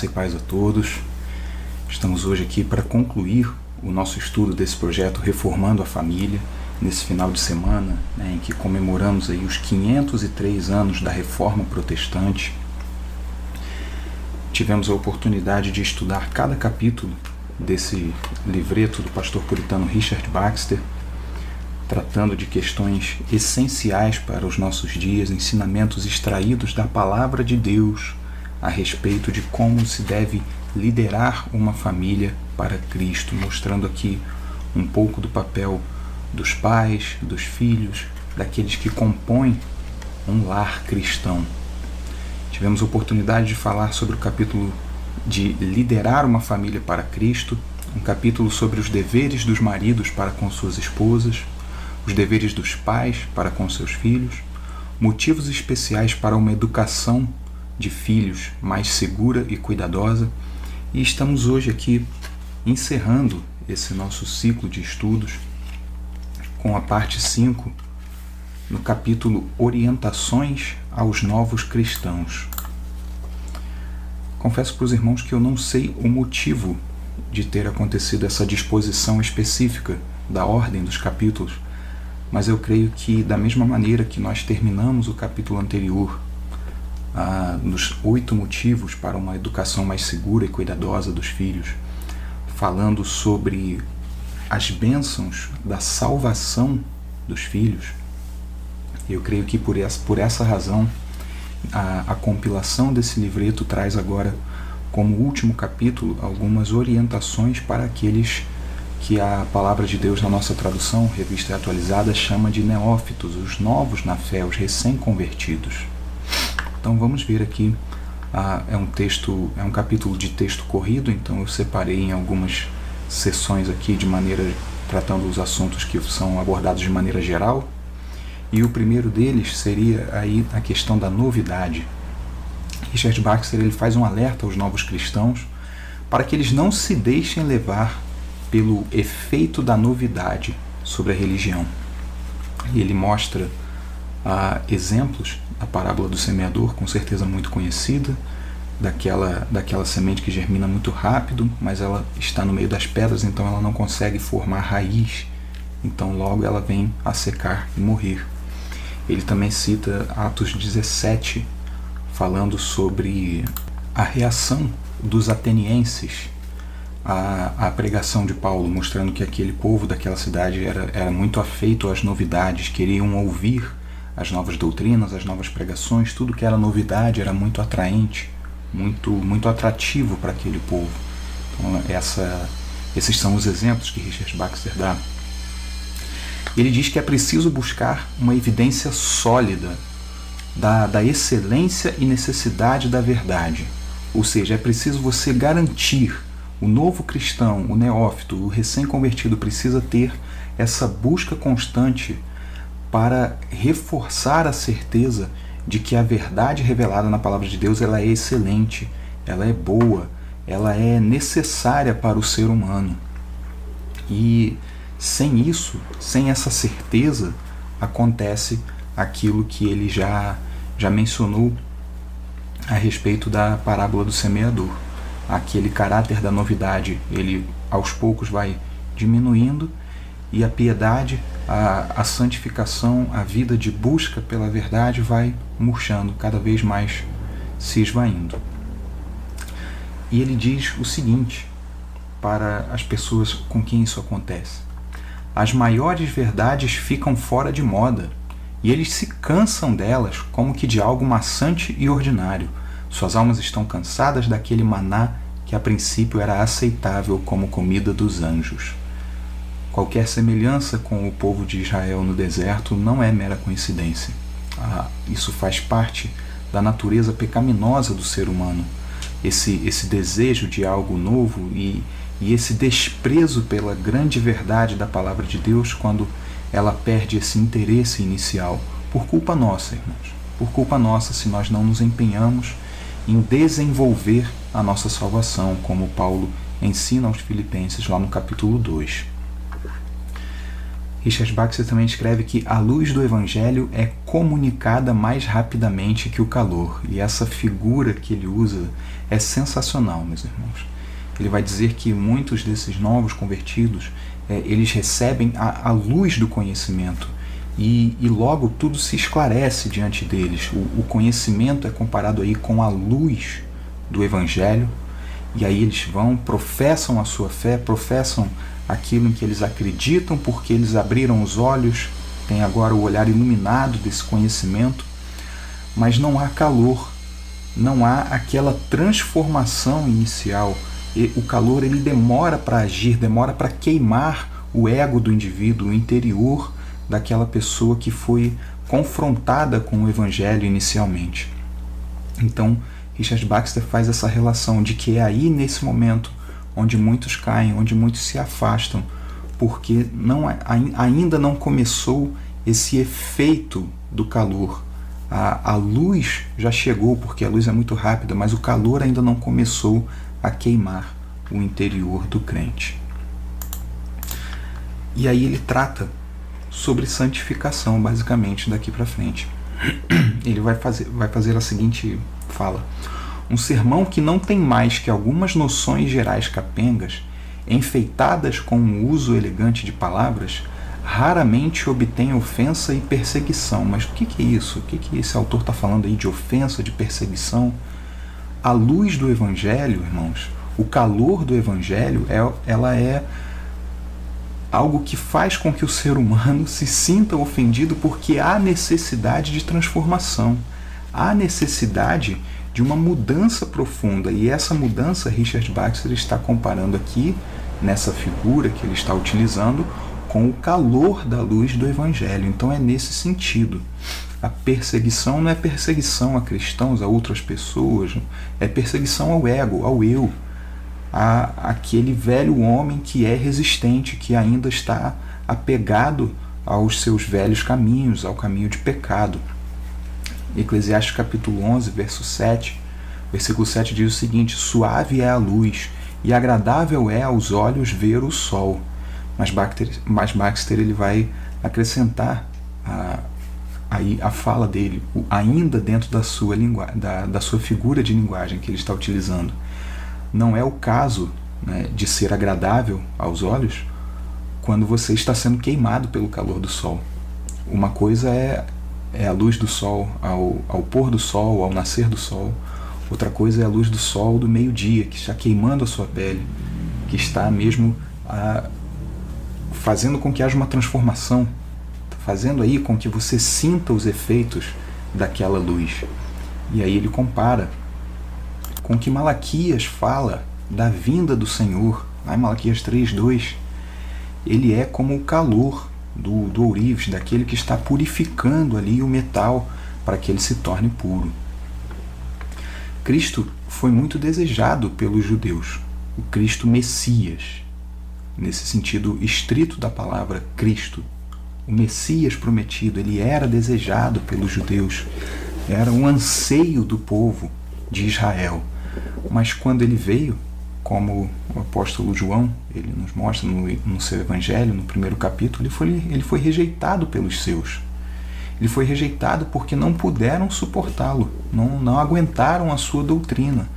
Graça e paz a todos. Estamos hoje aqui para concluir o nosso estudo desse projeto Reformando a Família, nesse final de semana, em que comemoramos aí os 503 anos da Reforma Protestante. Tivemos a oportunidade de estudar cada capítulo desse livreto do pastor puritano Richard Baxter, tratando de questões essenciais para os nossos dias, ensinamentos extraídos da Palavra de Deus a respeito de como se deve liderar uma família para Cristo, mostrando aqui um pouco do papel dos pais, dos filhos, daqueles que compõem um lar cristão. Tivemos a oportunidade de falar sobre o capítulo de liderar uma família para Cristo, um capítulo sobre os deveres dos maridos para com suas esposas, os deveres dos pais para com seus filhos, motivos especiais para uma educação de filhos mais segura e cuidadosa, e estamos hoje aqui encerrando esse nosso ciclo de estudos com a parte 5, no capítulo Orientações aos Novos Cristãos. Confesso para os irmãos que eu não sei o motivo de ter acontecido essa disposição específica da ordem dos capítulos, mas eu creio que da mesma maneira que nós terminamos o capítulo anterior nos 8 motivos para uma educação mais segura e cuidadosa dos filhos, falando sobre as bênçãos da salvação dos filhos, eu creio que por essa razão a compilação desse livreto traz agora como último capítulo algumas orientações para aqueles que a Palavra de Deus na nossa tradução, Revista Atualizada, chama de neófitos, os novos na fé, os recém-convertidos. Então vamos ver aqui, é um capítulo de texto corrido, então eu separei em algumas sessões aqui tratando os assuntos que são abordados de maneira geral, e o primeiro deles seria aí a questão da novidade. Richard Baxter ele faz um alerta aos novos cristãos para que eles não se deixem levar pelo efeito da novidade sobre a religião. E ele mostra exemplos, a parábola do semeador, com certeza muito conhecida, daquela semente que germina muito rápido, mas ela está no meio das pedras, então ela não consegue formar raiz, então logo ela vem a secar e morrer. Ele também cita Atos 17, falando sobre a reação dos atenienses à pregação de Paulo, mostrando que aquele povo daquela cidade era muito afeito às novidades, queriam ouvir as novas doutrinas, as novas pregações, tudo que era novidade era muito atraente, muito atrativo para aquele povo. Então, esses são os exemplos que Richard Baxter dá. Ele diz que é preciso buscar uma evidência sólida da excelência e necessidade da verdade. Ou seja, é preciso você garantir, o novo cristão, o neófito, o recém-convertido precisa ter essa busca constante para reforçar a certeza de que a verdade revelada na Palavra de Deus ela é excelente, ela é boa, ela é necessária para o ser humano. E sem isso, sem essa certeza, acontece aquilo que ele já mencionou a respeito da parábola do semeador. Aquele caráter da novidade, ele aos poucos vai diminuindo, e a piedade, a santificação, a vida de busca pela verdade vai murchando, cada vez mais se esvaindo. E ele diz o seguinte para as pessoas com quem isso acontece: as maiores verdades ficam fora de moda, e eles se cansam delas como que de algo maçante e ordinário. Suas almas estão cansadas daquele maná que a princípio era aceitável como comida dos anjos. Qualquer semelhança com o povo de Israel no deserto não é mera coincidência. Isso faz parte da natureza pecaminosa do ser humano. Esse desejo de algo novo e esse desprezo pela grande verdade da Palavra de Deus, quando ela perde esse interesse inicial, por culpa nossa, irmãos. Por culpa nossa, se nós não nos empenhamos em desenvolver a nossa salvação, como Paulo ensina aos Filipenses lá no capítulo 2. Richard Baxter também escreve que a luz do Evangelho é comunicada mais rapidamente que o calor. E essa figura que ele usa é sensacional, meus irmãos. Ele vai dizer que muitos desses novos convertidos, eles recebem a luz do conhecimento e logo tudo se esclarece diante deles. O conhecimento é comparado aí com a luz do Evangelho, e aí eles vão, professam a sua fé, professam aquilo em que eles acreditam, porque eles abriram os olhos, têm agora o olhar iluminado desse conhecimento, mas não há calor, não há aquela transformação inicial. E o calor ele demora para agir, demora para queimar o ego do indivíduo, o interior daquela pessoa que foi confrontada com o Evangelho inicialmente. Então, Richard Baxter faz essa relação de que é aí, nesse momento, onde muitos caem, onde muitos se afastam, porque ainda não começou esse efeito do calor. A luz já chegou, porque a luz é muito rápida, mas o calor ainda não começou a queimar o interior do crente. E aí ele trata sobre santificação, basicamente, daqui para frente. Ele vai fazer a seguinte fala: um sermão que não tem mais que algumas noções gerais capengas, enfeitadas com um uso elegante de palavras, raramente obtém ofensa e perseguição. Mas o que é isso? O que esse autor está falando aí de ofensa, de perseguição? A luz do Evangelho, irmãos, o calor do Evangelho, ela é algo que faz com que o ser humano se sinta ofendido, porque há necessidade de transformação, há necessidade de uma mudança profunda. E essa mudança, Richard Baxter está comparando aqui, nessa figura que ele está utilizando, com o calor da luz do Evangelho. Então é nesse sentido. A perseguição não é perseguição a cristãos, a outras pessoas, é perseguição ao ego, ao eu, àquele velho homem que é resistente, que ainda está apegado aos seus velhos caminhos, ao caminho de pecado. Eclesiastes capítulo 11, versículo 7 diz o seguinte: suave é a luz e agradável é aos olhos ver o sol. Mas Baxter ele vai acrescentar aí a fala dele, ainda dentro da sua figura de linguagem que ele está utilizando. Não é o caso, né, de ser agradável aos olhos quando você está sendo queimado pelo calor do sol. Uma coisa é a luz do sol ao pôr do sol, ao nascer do sol. Outra coisa é a luz do sol do meio-dia, que está queimando a sua pele, que está mesmo fazendo com que haja uma transformação, fazendo aí com que você sinta os efeitos daquela luz. E aí ele compara com que Malaquias fala da vinda do Senhor, lá em Malaquias 3:2. Ele é como o calor do ourives, daquele que está purificando ali o metal para que ele se torne puro. Cristo foi muito desejado pelos judeus, o Cristo Messias, nesse sentido estrito da palavra Cristo. O Messias prometido, ele era desejado pelos judeus, era um anseio do povo de Israel. Mas quando ele veio, como o apóstolo João, ele nos mostra no seu evangelho, no primeiro capítulo, ele foi rejeitado pelos seus. Ele foi rejeitado porque não puderam suportá-lo, não aguentaram a sua doutrina.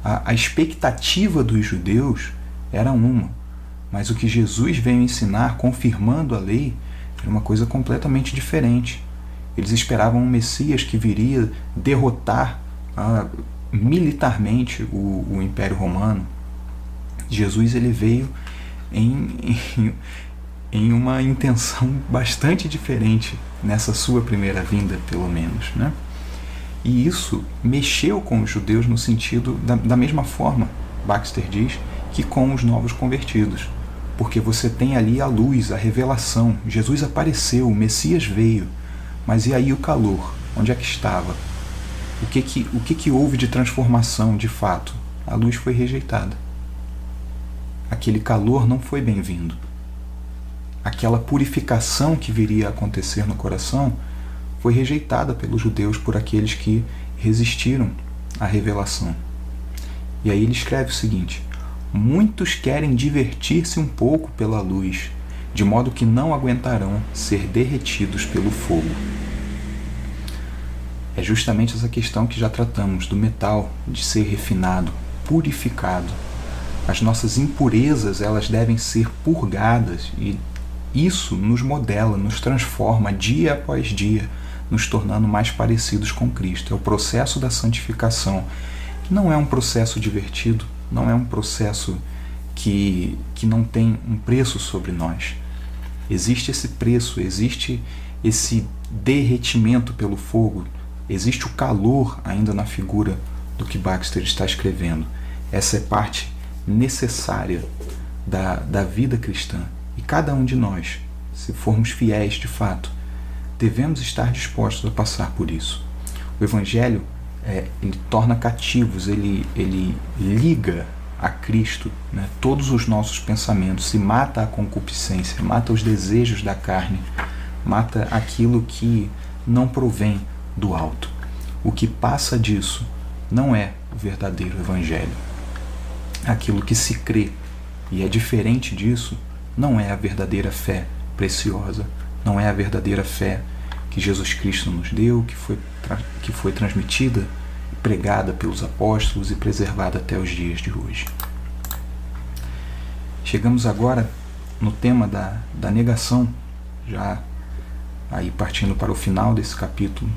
A expectativa dos judeus era uma, mas o que Jesus veio ensinar, confirmando a lei, era uma coisa completamente diferente. Eles esperavam um Messias que viria derrotar militarmente o Império Romano. Jesus ele veio em uma intenção bastante diferente nessa sua primeira vinda, pelo menos, né? E isso mexeu com os judeus no sentido da mesma forma, Baxter diz, que com os novos convertidos. Porque você tem ali a luz, a revelação. Jesus apareceu, o Messias veio. Mas e aí o calor? Onde é que estava? O que houve de transformação, de fato? A luz foi rejeitada. Aquele calor não foi bem-vindo. Aquela purificação que viria a acontecer no coração foi rejeitada pelos judeus, por aqueles que resistiram à revelação. E aí ele escreve o seguinte: muitos querem divertir-se um pouco pela luz, de modo que não aguentarão ser derretidos pelo fogo. É justamente essa questão que já tratamos, do metal, de ser refinado, purificado. As nossas impurezas, elas devem ser purgadas, e isso nos modela, nos transforma dia após dia, nos tornando mais parecidos com Cristo. É o processo da santificação. Não é um processo divertido, não é um processo que não tem um preço sobre nós. Existe esse preço, existe esse derretimento pelo fogo, existe o calor ainda na figura do que Baxter está escrevendo. Essa é parte necessária da vida cristã. E cada um de nós, se formos fiéis de fato, devemos estar dispostos a passar por isso. O Evangelho, ele torna cativos, ele liga a Cristo, né, todos os nossos pensamentos, se mata a concupiscência, mata os desejos da carne, mata aquilo que não provém do alto. O que passa disso não é o verdadeiro Evangelho. Aquilo que se crê e é diferente disso não é a verdadeira fé preciosa, não é a verdadeira fé que Jesus Cristo nos deu, que foi transmitida, pregada pelos apóstolos e preservada até os dias de hoje. Chegamos agora no tema da negação, já aí partindo para o final desse capítulo.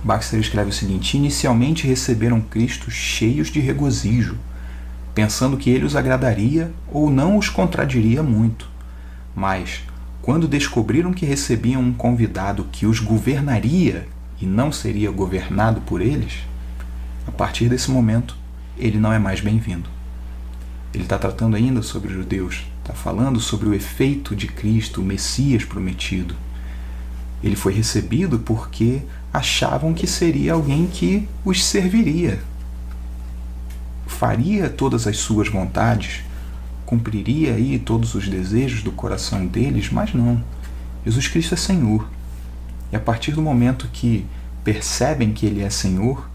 Baxter escreve o seguinte: inicialmente receberam Cristo cheios de regozijo, pensando que ele os agradaria ou não os contradiria muito. Mas, quando descobriram que recebiam um convidado que os governaria e não seria governado por eles, a partir desse momento, ele não é mais bem-vindo. Ele está tratando ainda sobre os judeus, está falando sobre o efeito de Cristo, o Messias prometido. Ele foi recebido porque achavam que seria alguém que os serviria, faria todas as suas vontades, cumpriria aí todos os desejos do coração deles, mas não. Jesus Cristo é Senhor. E a partir do momento que percebem que Ele é Senhor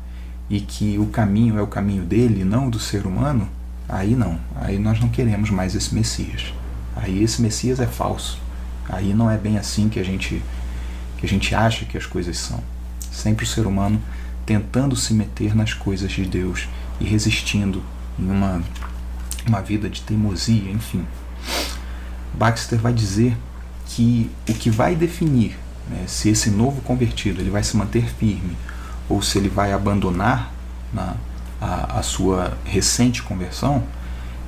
e que o caminho é o caminho dele, não do ser humano, aí não. Aí nós não queremos mais esse Messias. Aí esse Messias é falso. Aí não é bem assim que a gente acha que as coisas são. Sempre o ser humano tentando se meter nas coisas de Deus e resistindo em uma vida de teimosia, enfim. Baxter vai dizer que o que vai definir, né, se esse novo convertido ele vai se manter firme ou se ele vai abandonar a sua recente conversão,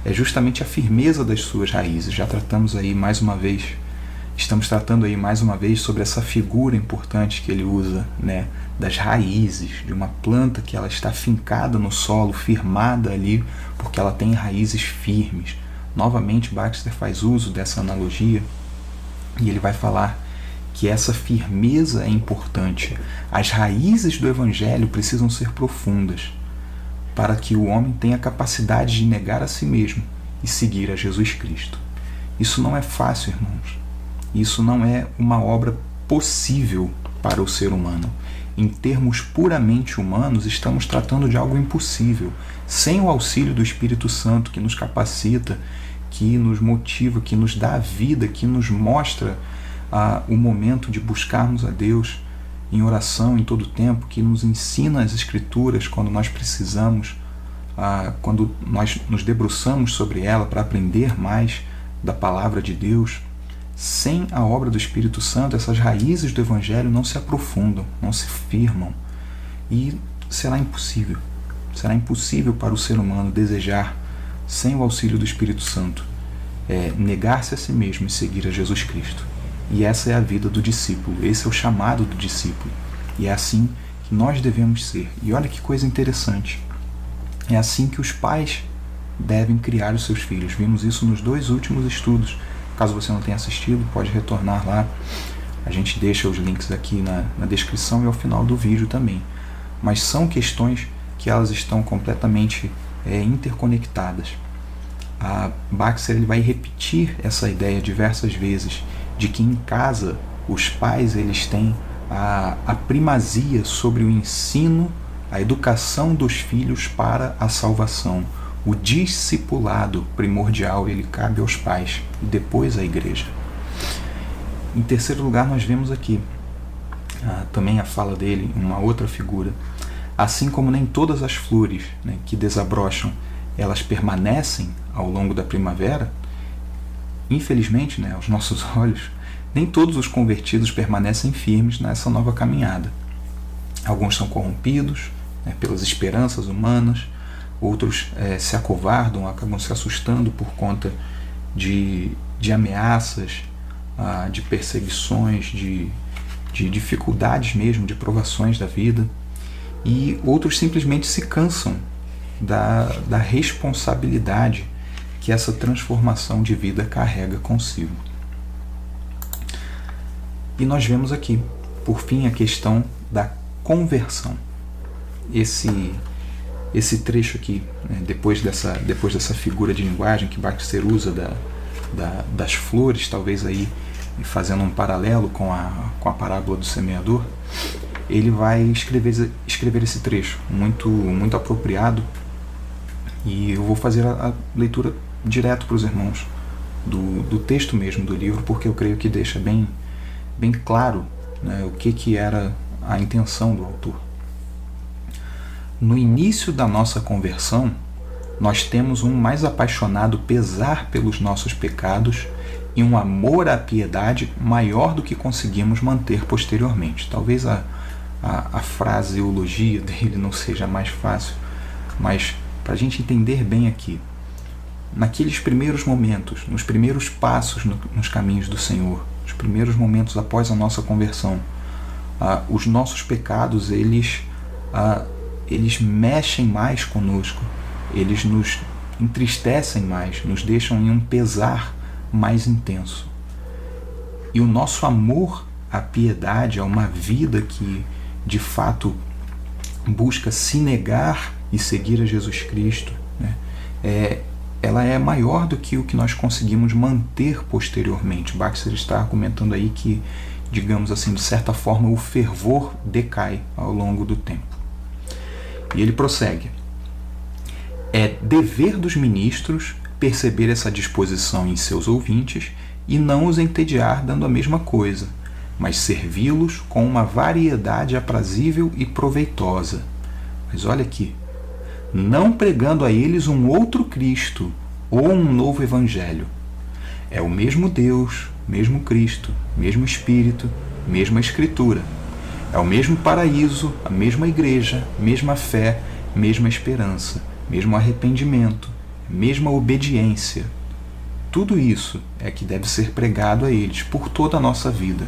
é justamente a firmeza das suas raízes. Já tratamos aí mais uma vez, estamos tratando aí mais uma vez sobre essa figura importante que ele usa, né, das raízes, de uma planta que ela está fincada no solo, firmada ali, porque ela tem raízes firmes. Novamente, Baxter faz uso dessa analogia e ele vai falar que essa firmeza é importante. As raízes do Evangelho precisam ser profundas para que o homem tenha a capacidade de negar a si mesmo e seguir a Jesus Cristo. Isso não é fácil, irmãos. Isso não é uma obra possível para o ser humano. Em termos puramente humanos, estamos tratando de algo impossível, sem o auxílio do Espírito Santo, que nos capacita, que nos motiva, que nos dá a vida, que nos mostra o momento de buscarmos a Deus em oração em todo o tempo, que nos ensina as Escrituras quando nós precisamos, quando nós nos debruçamos sobre ela para aprender mais da palavra de Deus. Sem a obra do Espírito Santo, essas raízes do Evangelho não se aprofundam, não se firmam, e será impossível. Será impossível para o ser humano desejar, sem o auxílio do Espírito Santo, negar-se a si mesmo e seguir a Jesus Cristo. E essa é a vida do discípulo, esse é o chamado do discípulo. E é assim que nós devemos ser. E olha que coisa interessante. É assim que os pais devem criar os seus filhos. Vimos isso nos 2 últimos estudos. Caso você não tenha assistido, pode retornar lá. A gente deixa os links aqui na descrição e ao final do vídeo também. Mas são questões que elas estão completamente interconectadas. A Baxter ele vai repetir essa ideia diversas vezes, de que em casa os pais eles têm a primazia sobre o ensino, a educação dos filhos para a salvação. O discipulado primordial, ele cabe aos pais e depois à igreja. Em terceiro lugar, nós vemos aqui também a fala dele, uma outra figura. Assim como nem todas as flores, né, que desabrocham, elas permanecem ao longo da primavera, infelizmente, né, aos nossos olhos, nem todos os convertidos permanecem firmes nessa nova caminhada. Alguns são corrompidos, né, pelas esperanças humanas, outros se acovardam, acabam se assustando por conta de ameaças, de perseguições, de dificuldades mesmo, de provações da vida, e outros simplesmente se cansam da responsabilidade que essa transformação de vida carrega consigo. E nós vemos aqui, por fim, a questão da conversão. Esse trecho aqui, né, depois dessa figura de linguagem que Baxter usa das flores, talvez aí fazendo um paralelo com a parábola do semeador, ele vai escrever esse trecho muito apropriado, e eu vou fazer a leitura direto para os irmãos do texto mesmo do livro, porque eu creio que deixa bem claro, né, o que era a intenção do autor. No início da nossa conversão, nós temos um mais apaixonado pesar pelos nossos pecados e um amor à piedade maior do que conseguimos manter posteriormente. Talvez a fraseologia dele não seja mais fácil, mas para a gente entender bem aqui, naqueles primeiros momentos, nos primeiros passos nos caminhos do Senhor, os primeiros momentos após a nossa conversão, os nossos pecados, eles mexem mais conosco, eles nos entristecem mais, nos deixam em um pesar mais intenso. E o nosso amor à piedade, a uma vida que de fato busca se negar e seguir a Jesus Cristo, né, ela é maior do que o que nós conseguimos manter posteriormente. Baxter está argumentando aí que, digamos assim, de certa forma, o fervor decai ao longo do tempo. E ele prossegue: é dever dos ministros perceber essa disposição em seus ouvintes e não os entediar dando a mesma coisa, mas servi-los com uma variedade aprazível e proveitosa. Mas olha aqui, não pregando a eles um outro Cristo ou um novo Evangelho. É o mesmo Deus, mesmo Cristo, mesmo Espírito, mesma Escritura. É o mesmo paraíso, a mesma igreja, mesma fé, mesma esperança, mesmo arrependimento, mesma obediência. Tudo isso é que deve ser pregado a eles por toda a nossa vida,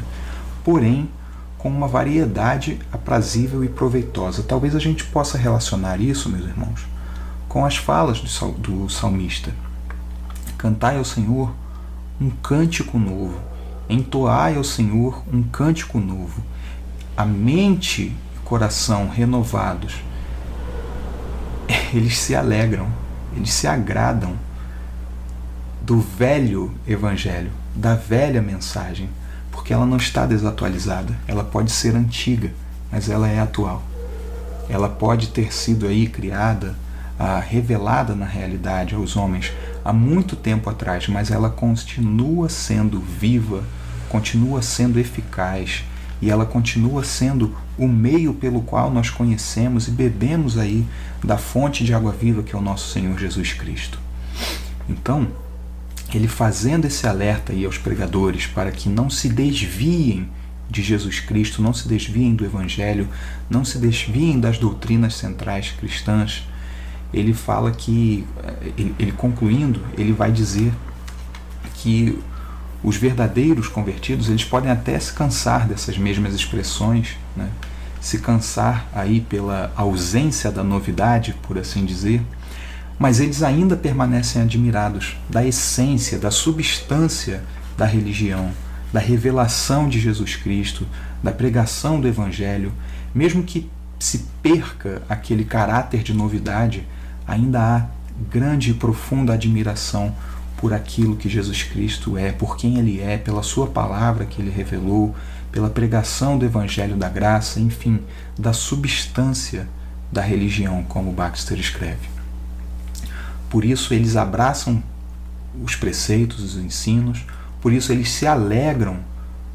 porém com uma variedade aprazível e proveitosa. Talvez a gente possa relacionar isso, meus irmãos, com as falas do salmista. Cantai ao Senhor um cântico novo, entoai ao Senhor um cântico novo. A mente e coração renovados, eles se alegram, eles se agradam do velho evangelho, da velha mensagem, porque ela não está desatualizada. Ela pode ser antiga, mas ela é atual. Ela pode ter sido aí criada, revelada na realidade aos homens há muito tempo atrás, mas ela continua sendo viva, continua sendo eficaz, e ela continua sendo o meio pelo qual nós conhecemos e bebemos aí da fonte de água viva que é o nosso Senhor Jesus Cristo. Então, ele fazendo esse alerta aí aos pregadores para que não se desviem de Jesus Cristo, não se desviem do Evangelho, não se desviem das doutrinas centrais cristãs, ele fala que, ele concluindo, ele vai dizer que os verdadeiros convertidos, eles podem até se cansar dessas mesmas expressões, né? Se cansar aí pela ausência da novidade, por assim dizer, mas eles ainda permanecem admirados da essência, da substância da religião, da revelação de Jesus Cristo, da pregação do Evangelho. Mesmo que se perca aquele caráter de novidade, ainda há grande e profunda admiração por aquilo que Jesus Cristo é, por quem Ele é, pela sua palavra que Ele revelou, pela pregação do Evangelho da graça, enfim, da substância da religião, como Baxter escreve. Por isso eles abraçam os preceitos, os ensinos, por isso eles se alegram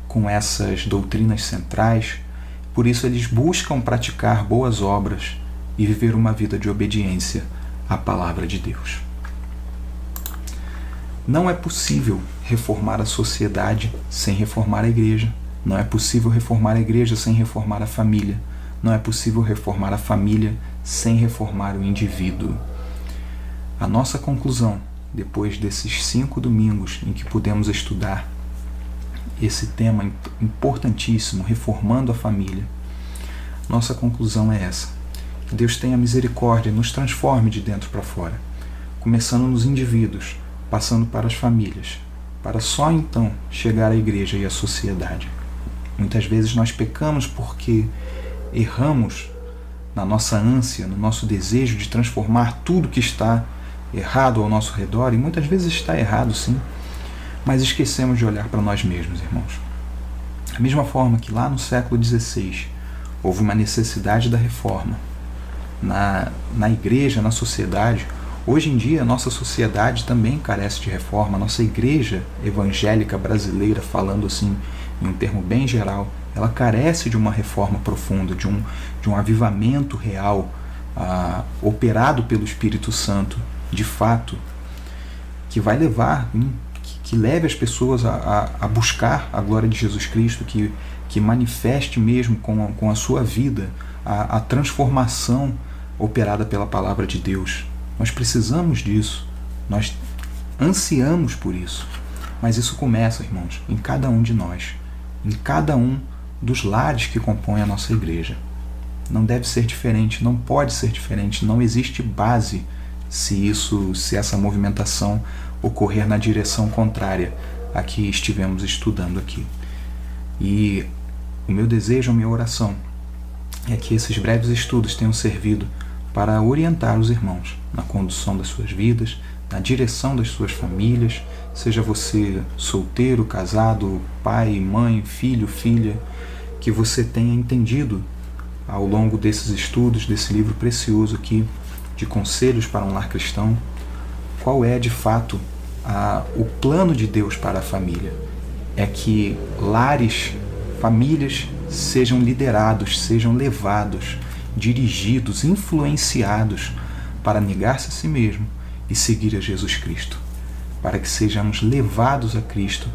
com essas doutrinas centrais, por isso eles buscam praticar boas obras e viver uma vida de obediência à palavra de Deus. Não é possível reformar a sociedade sem reformar a igreja. Não é possível reformar a igreja sem reformar a família. Não é possível reformar a família sem reformar o indivíduo. A nossa conclusão, depois desses 5 domingos em que pudemos estudar esse tema importantíssimo, reformando a família, nossa conclusão é essa: que Deus tenha misericórdia e nos transforme de dentro para fora, começando nos indivíduos, passando para as famílias, para só então chegar à igreja e à sociedade. Muitas vezes nós pecamos porque erramos na nossa ânsia, no nosso desejo de transformar tudo que está errado ao nosso redor, e muitas vezes está errado sim, mas esquecemos de olhar para nós mesmos, irmãos. Da mesma forma que lá no século XVI houve uma necessidade da reforma na igreja, na sociedade, hoje em dia a nossa sociedade também carece de reforma. A nossa igreja evangélica brasileira, falando assim em um termo bem geral, ela carece de uma reforma profunda, de um avivamento real, operado pelo Espírito Santo, de fato, que vai levar, que leve as pessoas a buscar a glória de Jesus Cristo, que manifeste mesmo com a sua vida a transformação operada pela palavra de Deus. Nós precisamos disso, nós ansiamos por isso, mas isso começa, irmãos, em cada um de nós, em cada um dos lares que compõem a nossa igreja. Não deve ser diferente, não pode ser diferente, não existe base se essa movimentação ocorrer na direção contrária a que estivemos estudando aqui. E o meu desejo, a minha oração é que esses breves estudos tenham servido para orientar os irmãos na condução das suas vidas, na direção das suas famílias, seja você solteiro, casado, pai, mãe, filho, filha, que você tenha entendido ao longo desses estudos, desse livro precioso aqui, de Conselhos para um Lar Cristão, qual é de fato o plano de Deus para a família. É que lares, famílias sejam liderados, sejam levados, dirigidos, influenciados para negar-se a si mesmo e seguir a Jesus Cristo, para que sejamos levados a Cristo,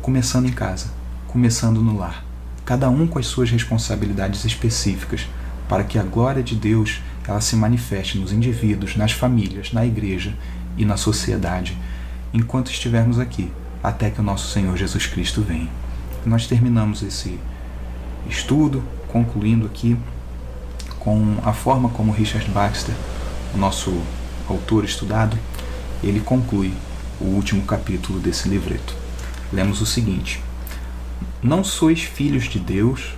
começando em casa, começando no lar, cada um com as suas responsabilidades específicas, para que a glória de Deus ela se manifeste nos indivíduos, nas famílias, na igreja e na sociedade, enquanto estivermos aqui, até que o nosso Senhor Jesus Cristo venha. Nós terminamos esse estudo, concluindo aqui com a forma como Richard Baxter, o nosso autor estudado, ele conclui o último capítulo desse livreto. Lemos o seguinte: não sois filhos de Deus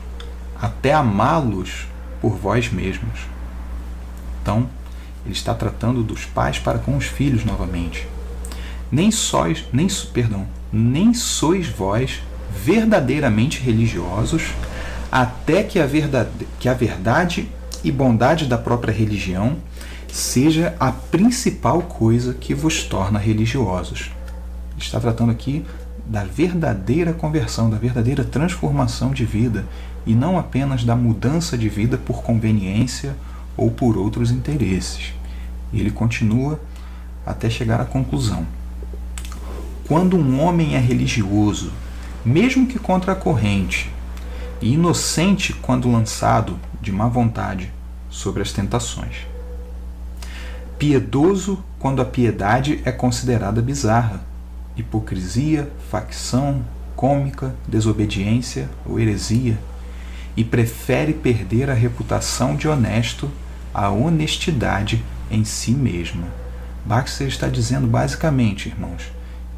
até amá-los por vós mesmos. Então, ele está tratando dos pais para com os filhos novamente. Nem sois vós verdadeiramente religiosos, até que a verdade e bondade da própria religião seja a principal coisa que vos torna religiosos. Ele está tratando aqui da verdadeira conversão, da verdadeira transformação de vida, e não apenas da mudança de vida por conveniência ou por outros interesses. Ele continua até chegar à conclusão: quando um homem é religioso, mesmo que contra a corrente, e inocente quando lançado de má vontade sobre as tentações, piedoso quando a piedade é considerada bizarra, hipocrisia, facção, cômica, desobediência ou heresia, e prefere perder a reputação de honesto à honestidade em si mesma. Baxter está dizendo basicamente, irmãos,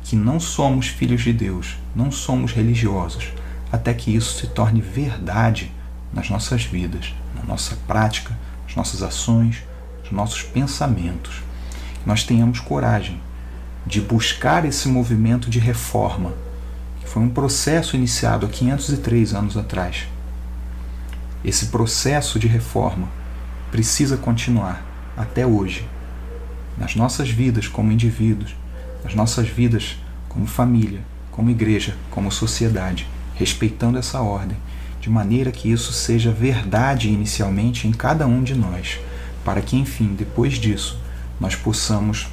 que não somos filhos de Deus, não somos religiosos, até que isso se torne verdade nas nossas vidas, na nossa prática, nas nossas ações, nos nossos pensamentos. Nós tenhamos coragem de buscar esse movimento de reforma, que foi um processo iniciado há 503 anos atrás. Esse processo de reforma precisa continuar até hoje. nas nossas vidas como indivíduos, nas nossas vidas como família, como igreja, como sociedade, respeitando essa ordem, de maneira que isso seja verdade inicialmente em cada um de nós, para que, enfim, depois disso, nós possamos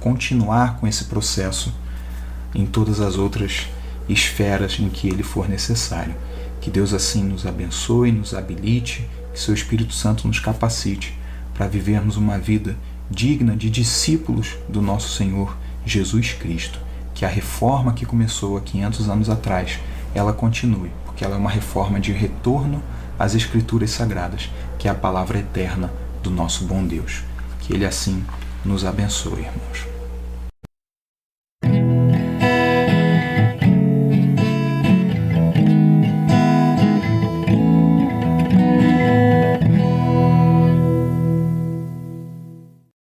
continuar com esse processo em todas as outras esferas em que ele for necessário. Que Deus assim nos abençoe, nos habilite, que seu Espírito Santo nos capacite para vivermos uma vida digna de discípulos do nosso Senhor Jesus Cristo. Que a reforma que começou há 500 anos atrás, ela continue, porque ela é uma reforma de retorno às Escrituras Sagradas, que é a palavra eterna do nosso bom Deus. Que Ele assim nos abençoe, irmãos.